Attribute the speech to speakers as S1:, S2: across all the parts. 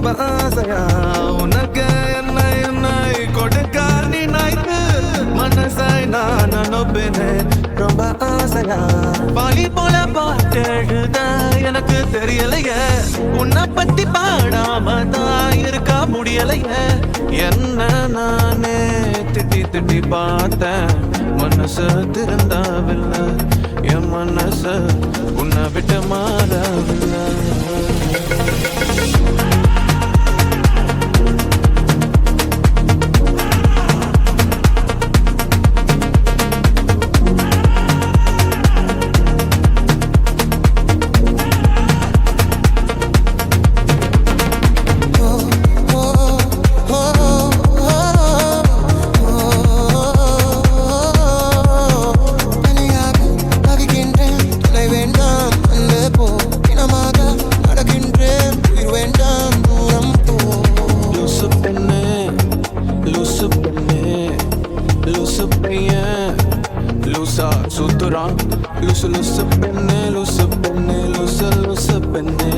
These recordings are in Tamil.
S1: ரொம்ப ஆசையா உனக்கு என்னை கொடுக்க நினைத்து மனசாய் நான் அனுப்பினேன் ரொம்ப ஆசையா பாலி போல பாட்டு எழுத எனக்கு தெரியலையே உன்னை பத்தி பாடாம தான் இருக்க முடியலையே என்ன நானே திட்டி திட்டி பார்த்தேன் மனசு திருந்தாவில்லை என் மனசு உன்னை விட்டு மாறவில்லை Lusa suturan, lusa lusa penne, lusa penne, lusa lusa penne,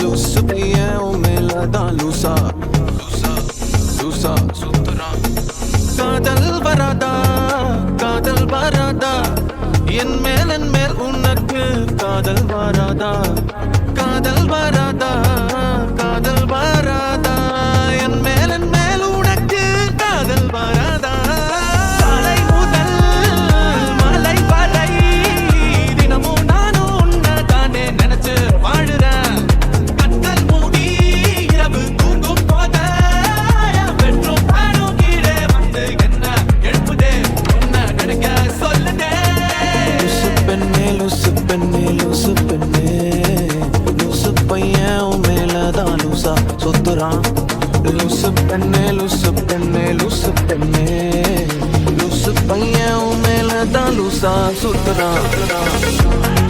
S1: lusa penne, umela da lusa, lusa lusa suturan. Kadal varada, en mel unakku kadal varada, kadal varada, en mel unakku kadal varada. Lusa penne, lusa penne, lusa penne, lusa penne, umela da lusa sutra.